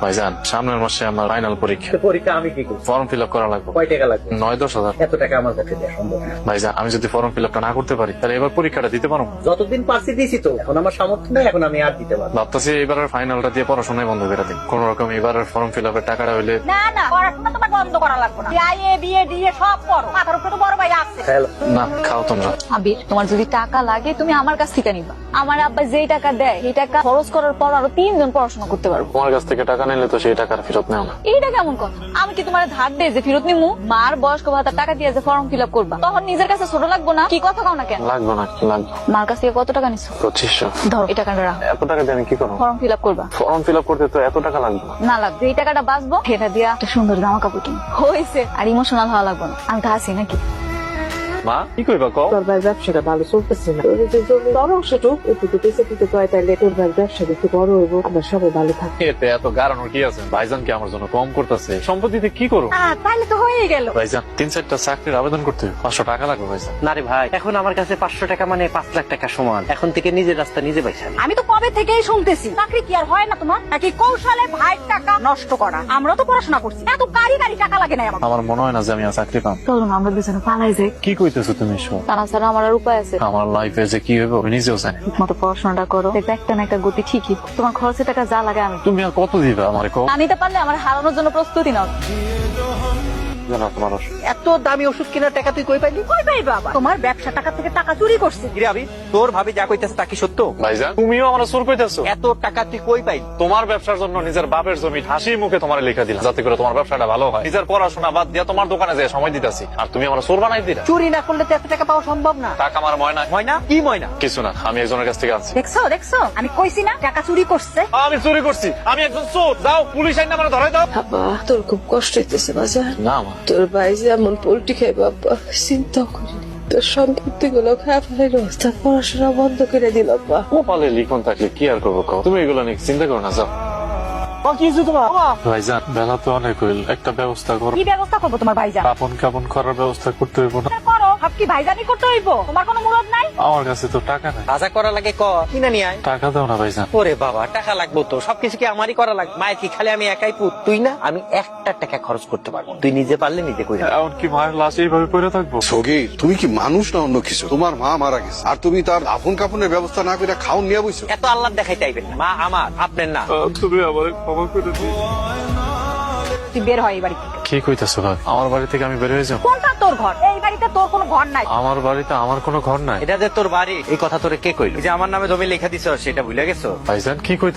ভাইজান সামনের মাসে আমার ফাইনাল পরীক্ষা। পরীক্ষা আমি কি করব? ফর্ম ফিল আপ করা লাগবে। কয় টাকা লাগবে? 9-10 হাজার। এত টাকা আমার কাছে দেওয়া সম্ভব না। ভাইজান আমি যদি ফর্ম ফিল আপটা না করতে পারি তাহলে এবার পরীক্ষাটা দিতে পারবো? যতদিন পারছি দিয়েছি তো, এখন আমার সামর্থ্য নেই, এখন আমি আর দিতে পারবো না। ভাবতেছি এবারের ফাইনালটা দিয়ে পড়াশোনায় বন্ধ করে দিই। কোন রকম এবারের ফর্ম ফিল আপের টাকাটা হইলে না না, পড়াশোনা তোমার বন্ধ করা লাগবে না। বিয়ে বিয়ে দিয়ে সব পড়ো, মাথার উপরে তো বড় ভাই আছে। হ্যালো, না খাও তোমরা। আবির, তোমার যদি টাকা লাগে তুমি আমার কাছ থেকে নিবা। আমার আব্বা যেই টাকা দেয় সেই টাকা খরচ করার পর আরো 3 জন পড়াশোনা করতে পারবো। তোমার কাছ থেকে টাকা নিলে তো সেই টাকার ফেরত নেও না। এইটা কেমন কথা? আমি কি তোমার ধার দেয় যে ফেরত নিমু? মার বয়স্ক ভাতার টাকা দিয়ে যে ফর্ম ফিল আপ করবা, তখন নিজের কাছে ছোট লাগবো না? কি কথা কও না কেন? লাগবে না, লাগবে। মার কাছ থেকে কত টাকা নিছো? 2500। ধরো এই টাকাটা রাখো, এত টাকা দিয়ে আমি কি করবো? ফর্ম ফিল আপ করবা। ফর্ম ফিল আপ করতে তো এত টাকা লাগবে না। না লাগবে, এই টাকাটা বাঁচবো, এটা দিয়া একটা সুন্দর জামা কাপড় কিনি হয়েছে। আর ইমোশনাল হওয়া লাগবে না, আমি তো আছি নাকি? মা কি কইবা কও? তোর ভাই ব্যবসাটা ভালো চলতেছে না, তোর যে জমি বড় অংশটুক একটু পেছে দিতে পারে, তাহলে তোর ভাই ব্যবসাটা একটু বড় হইব, আমরা সবাই ভালো থাকবো। এতে এত গারানোর কি আছে? ভাইজান কি আমার জন্য কম করতেছে? সম্পত্তিতে কি করো? তাহলে তো হয়েই গেল। ভাইজান 3-4টা চাকরির আবেদন করতে হবে, 500 টাকা লাগবে ভাইজান। না রে ভাই, এখন আমার কাছে 500 টাকা মানে 5 লাখ টাকা সমান। এখন থেকে নিজের রাস্তা নিজে পাইছেন। আমি তো কবে থেকেই শুনতেছি চাকরি কি আর হয় না তোমার, নাকি কৌশলে ভাইয়ের টাকা নষ্ট করা। আমরা তো পড়াশোনা করছি, এত কারি টাকা লাগে না আমার। আমার মনে হয় না যে আমি আর চাকরি পাম। চলো না আমরা দুজনে পালাই যাই, কি কইতেছো তুমি সব? তারা ছাড়া আমার আর উপায় আছে? আমার লাইফে যে কি হইব আমি নিজেও জানি। ঠিক মতো পড়াশোনাটা করো, দেখবে একটা না একটা গতি ঠিকই। তোমার খরচের টাকা যা লাগে আমি তুমি আর কত দিবা আমারে কও? আনিতে পারলে আমার হারানোর জন্য প্রস্তুতি নাও। জানো তোমার এত দামি ওষুধ কেনার টাকা তুই কই পাইলি? কই পাই বাবা, তোমার ব্যবসা টাকা থেকে টাকা চুরি করছে। কিরে আবি, তোর ভাবি যা কইতেছে তা কি সত্য? ভাইজান তুমিও আমার চোর কইতেছো? এত টাকা তুই কই পাইলি? তোমার ব্যবসার জন্য নিজের বাপের জমি হাসি মুখে তোমার লেখা দিলাম, যাতে করে তোমার ব্যবসাটা ভালো হয়। নিজের পড়াশোনা বাদ দিয়া তোমার দোকানে যেয়ে সময় দিতেছি, আর তুমি আমার চোর বানাই দিলা। চুরি না করলে তো এত টাকা পাওয়া সম্ভব না। টাকা আমার ময়না। ময়না? কি ময়না? কিছু না, আমি একজনের কাছ থেকে আনছি। দেখছো দেখছো, আমি কইছি না টাকা চুরি করছে। আমি চুরি করছি, আমি একজন চোর। যাও পুলিশ আইনা আমার ধরে দাও। বাবা, তোর খুব কষ্ট হইতেছে বাজার। না মা, তোর ভাই যেমন পোল্ট্রি খাই বাবা, চিন্তা করিনি তোর সম্পত্তি গুলো খারাপ হয়ে রাস্তা পড়াশোনা বন্ধ করে দিল বাবা। কপালে লিখন থাকলে কি আর করবো কও? তুমি এগুলো নিয়ে চিন্তা করো না, যাও। ভাইজান বেলা তো অনেক হইল, একটা ব্যবস্থা করো। কি ব্যবস্থা করবো তোমার ভাইজান? কাপন কাপন করার ব্যবস্থা করতে হইব না? করো, সব কি ভাইজানি করতে হইব? তোমার কোনো মুরদ নাই? আমার কাছে তো টাকা নাই। বাজার করা লাগে ক, কিনা নিয়ে আয়। টাকা দাও না ভাইজান। ওরে বাবা, টাকা লাগবো তো, সবকিছু কি আমারই করা লাগবে? মায়ের কি খালি আমি একাই পুত? তুই না, আমি একটা টাকা খরচ করতে পারবো, তুই নিজে পারলে নিজে কই। এমনকি মায়ের লাশ এইভাবে পড়ে থাকবো? সগীর, তুমি কি মানুষ না অন্য কিছু? তোমার মা মারা গেছে আর তুমি তার আপন কাপনের ব্যবস্থা না করে খাওন নিয়ে বইছো। এত আল্লাহ দেখাইতে আইবেন না। মা আমার, আপনার না। তুমি আমার ক্ষমা করে দিও। তুই বের হয় এই বাড়ি থেকে। কি কইতেছো ভাই? আমার বাড়ি থেকে আমি বের হয়ে যাবো? কোনটা তোর ঘর? এই বাড়িতে তোর কোনো ঘর নাই। আমার বাড়িতে আমার কোনো ঘর নাই। এটা যে তোর বাড়ি, এই কথা তোরে কে কইল? যে আমার নামে জমি লেখা দিছ, সেটা ভুলে গেছো? ভাইজান কি কইতে